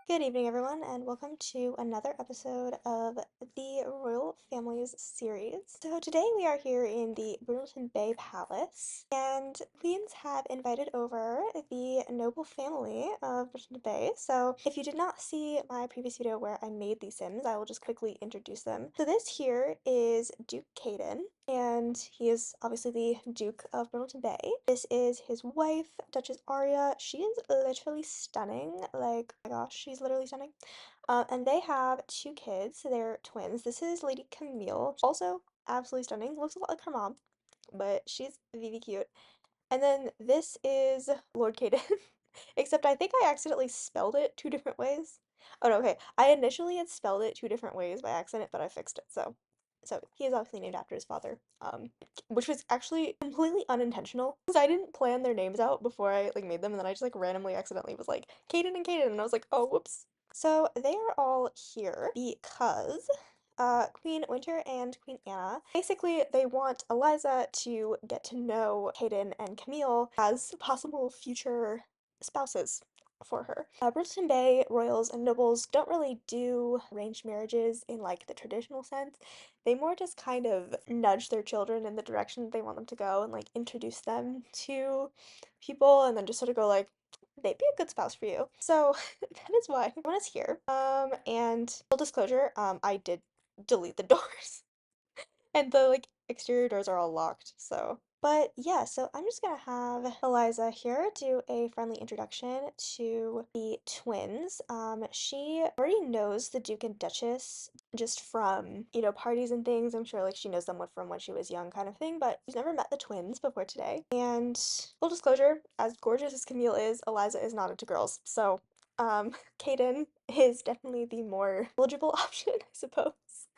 Good evening, everyone, and welcome to another episode of the Royal Families series. So, today we are here in the Brindleton Bay Palace, and Queens have invited over the noble family of Brindleton Bay. So, if you did not see my previous video where I made these Sims, I will just quickly introduce them. So, this here is Duke Cayden, and he is obviously the Duke of Brindleton Bay. This is his wife, Duchess Aria. She is literally stunning. Like, oh my gosh, she's literally stunning. And they have two kids. They're twins. This is Lady Camille. Also absolutely stunning. Looks a lot like her mom, but she's VV cute. And then this is Lord Cayden. Except I think I accidentally spelled it two different ways. Oh no, okay. I initially had spelled it two different ways by accident, but I fixed it. So he is obviously named after his father. Which was actually completely unintentional because I didn't plan their names out before I made them, and then I just randomly accidentally was like Cayden and Cayden, and I was like, oh whoops. So they are all here because Queen Winter and Queen Anna, basically they want Eliza to get to know Cayden and Camille as possible future spouses for her. Brindleton Bay royals and nobles don't really do arranged marriages in the traditional sense. They more just kind of nudge their children in the direction that they want them to go and introduce them to people and then just sort of go they'd be a good spouse for you. So that is why everyone is here. And full disclosure, I did delete the doors. And the exterior doors are all locked, so. But yeah, so I'm just gonna have Eliza here do a friendly introduction to the twins. She already knows the Duke and Duchess just from, parties and things. I'm sure she knows them from when she was young kind of thing, but she's never met the twins before today. And full disclosure, as gorgeous as Camille is, Eliza is not into girls. So, Cayden is definitely the more eligible option, I suppose.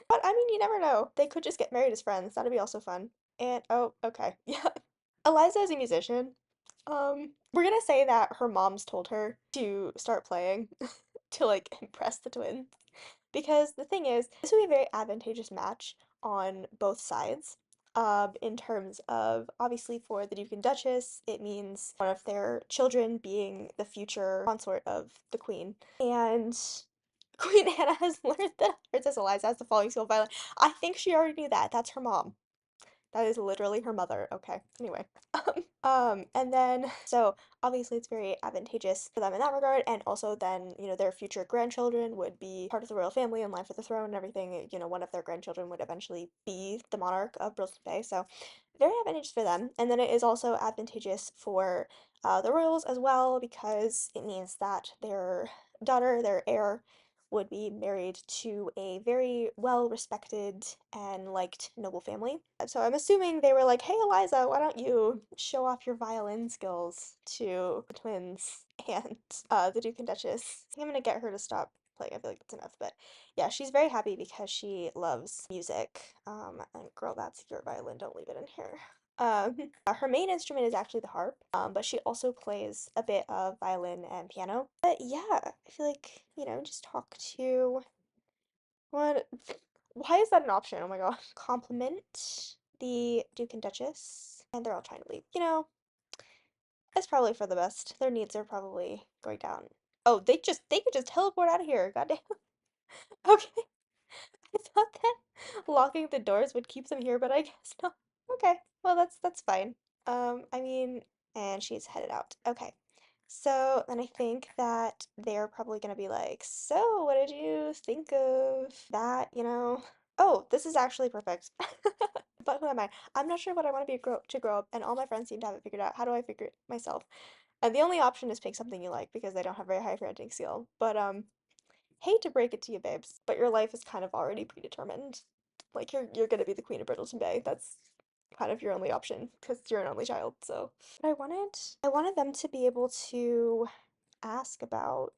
But I mean, you never know. They could just get married as friends. That'd be also fun. And oh, okay. Yeah. Eliza is a musician. We're gonna say that her mom's told her to start playing to impress the twins. Because the thing is, this would be a very advantageous match on both sides. In terms of obviously for the Duke and Duchess, it means one of their children being the future consort of the Queen. And Queen Anna has learned that Princess Eliza has the falling skill violin. I think she already knew that. That's her mom. That is literally her mother. Okay. Anyway. And then so obviously it's very advantageous for them in that regard, and also then, their future grandchildren would be part of the royal family in line for the throne and everything. One of their grandchildren would eventually be the monarch of Brindleton Bay. So very advantageous for them. And then it is also advantageous for the royals as well because it means that their daughter, their heir, would be married to a very well respected and liked noble family. So I'm assuming they were like, hey Eliza, why don't you show off your violin skills to the twins and the Duke and Duchess. I think I'm gonna get her to stop playing. I feel like that's enough. But yeah, she's very happy because she loves music. And girl, that's your violin, don't leave it in here. Her main instrument is actually the harp, but she also plays a bit of violin and piano. But yeah, I feel like, just talk to what why is that an option? Oh my god. Compliment the Duke and Duchess. And they're all trying to leave. It's probably for the best. Their needs are probably going down. Oh, they could just teleport out of here. Goddamn. Okay. I thought that locking the doors would keep them here, but I guess not. Okay. Well, that's fine. I mean, and she's headed out. Okay. So then I think that they're probably gonna be like, so what did you think of that, Oh, this is actually perfect. But who am I? I'm not sure what I want to be to grow up, and all my friends seem to have it figured out. How do I figure it myself? And the only option is pick something you like because they don't have very high parenting skill. But hate to break it to you, babes, but your life is kind of already predetermined. You're gonna be the queen of Brindleton Bay. That's kind of your only option because you're an only child. So, but I wanted them to be able to ask about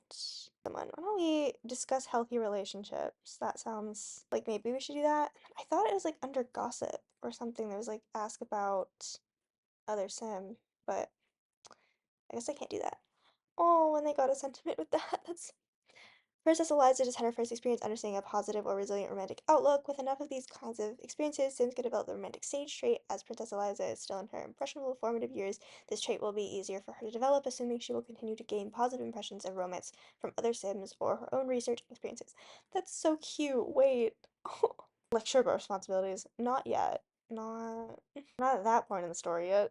someone. Why don't we discuss healthy relationships? That sounds like maybe we should do that. I thought it was under gossip or something. There was ask about other sim, but I guess I can't do that. Oh, and they got a sentiment with that. That's Princess Eliza just had her first experience understanding a positive or resilient romantic outlook. With enough of these kinds of experiences, Sims could develop the romantic stage trait. As Princess Eliza is still in her impressionable formative years, this trait will be easier for her to develop, assuming she will continue to gain positive impressions of romance from other Sims or her own research experiences. That's so cute. Wait. Lecture responsibilities. Not yet. Not at that point in the story yet.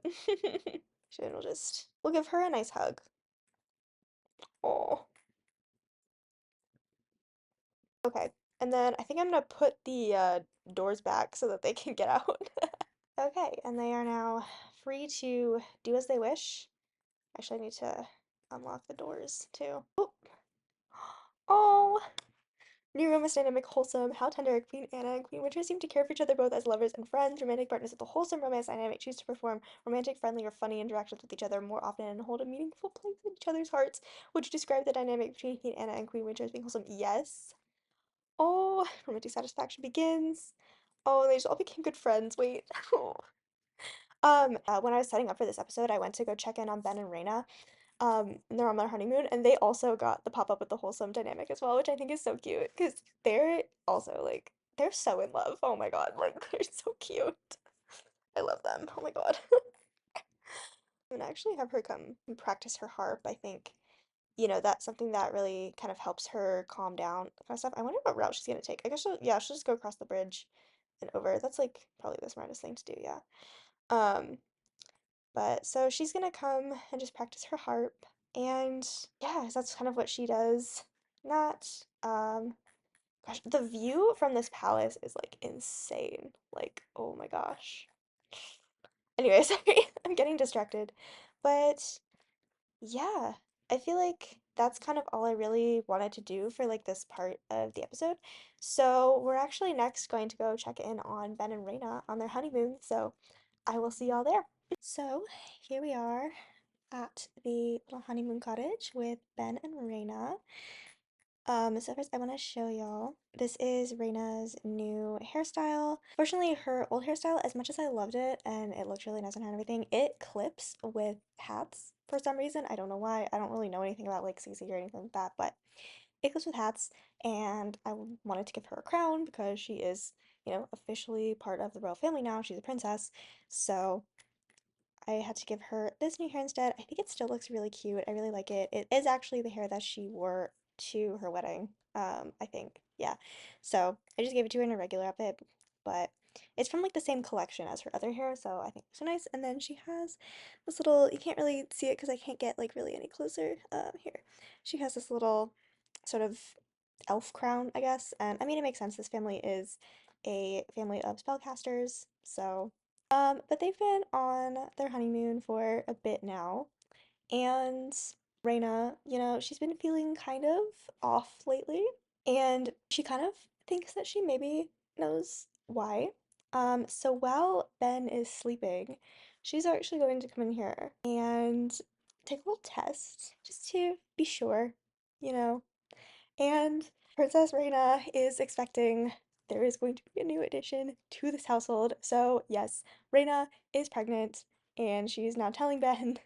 We'll give her a nice hug. Oh. Okay. And then I think I'm gonna put the doors back so that they can get out. Okay, and they are now free to do as they wish. Actually, I need to unlock the doors too. Oh, oh, new romance dynamic wholesome. How tender. Queen Anna and Queen Winter seem to care for each other both as lovers and friends. Romantic partners with a wholesome romance dynamic choose to perform romantic, friendly, or funny interactions with each other more often and hold a meaningful place in each other's hearts. Would you describe the dynamic between Queen Anna and Queen Winter as being wholesome? Yes. Oh, romantic satisfaction begins. Oh, they just all became good friends. Wait. When I was setting up for this episode, I went to go check in on Ben and Reyna. And they're on their honeymoon, and they also got the pop up with the wholesome dynamic as well, which I think is so cute because they're also like they're so in love. Oh my God, like they're so cute. I love them. Oh my God. I'm gonna actually have her come and practice her harp. I think, that's something that really kind of helps her calm down, kind of stuff. I wonder what route she's gonna take. I guess she'll just go across the bridge and over. That's like probably the smartest thing to do, yeah. Um, but so she's gonna come and just practice her harp, and yeah, that's kind of what she does. Not, gosh, the view from this palace is like insane. Like, oh my gosh. Anyway, sorry, I'm getting distracted. But yeah, I feel like that's kind of all I really wanted to do for like this part of the episode. So we're actually next going to go check in on Ben and Reyna on their honeymoon. So I will see y'all there. So here we are at the little honeymoon cottage with Ben and Reyna. So first I want to show y'all. This is Reyna's new hairstyle. Fortunately, her old hairstyle, as much as I loved it and it looked really nice on her and everything, it clips with hats for some reason. I don't know why. I don't really know anything about like CC or anything like that, but it clips with hats, and I wanted to give her a crown because she is, officially part of the royal family now. She's a princess. So I had to give her this new hair instead. I think it still looks really cute. I really like it. It is actually the hair that she wore to her wedding, I think. Yeah. So I just gave it to her in a regular outfit, but it's from like the same collection as her other hair, so I think it's so nice. And then she has this little, you can't really see it because I can't get like really any closer. Here. She has this little sort of elf crown, I guess. And I mean, it makes sense. This family is a family of spellcasters, so but they've been on their honeymoon for a bit now, and Reyna, she's been feeling kind of off lately, and she kind of thinks that she maybe knows why. So while Ben is sleeping, she's actually going to come in here and take a little test just to be sure, you know. And Princess Reyna is expecting there is going to be a new addition to this household. So, yes, Reyna is pregnant and she's now telling Ben.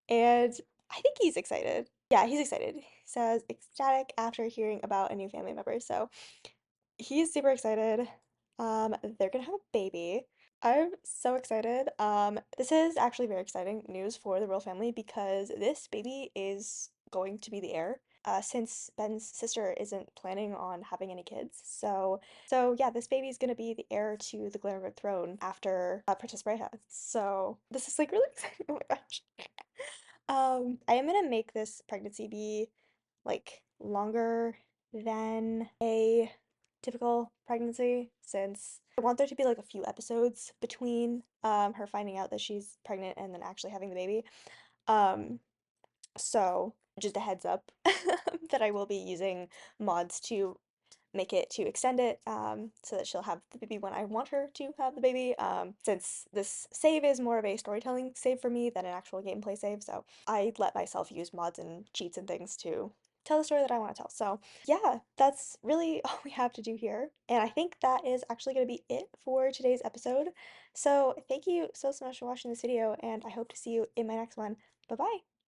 And I think he's excited. Yeah, he's excited. He says ecstatic after hearing about a new family member. So, he's super excited. They're gonna have a baby. I'm so excited. This is actually very exciting news for the royal family because this baby is going to be the heir. Since Ben's sister isn't planning on having any kids. So yeah, this baby is gonna be the heir to the Glamoured throne after Princess Braya. So this is like really exciting. Oh my gosh. I am gonna make this pregnancy be like longer than a typical pregnancy since I want there to be like a few episodes between her finding out that she's pregnant and then actually having the baby. Um so just a heads up that I will be using mods to make it to extend it so that she'll have the baby when I want her to have the baby. Since this save is more of a storytelling save for me than an actual gameplay save, so I let myself use mods and cheats and things to tell the story that I want to tell. So yeah, that's really all we have to do here. And I think that is actually going to be it for today's episode. So thank you so much for watching this video, and I hope to see you in my next one. Bye bye!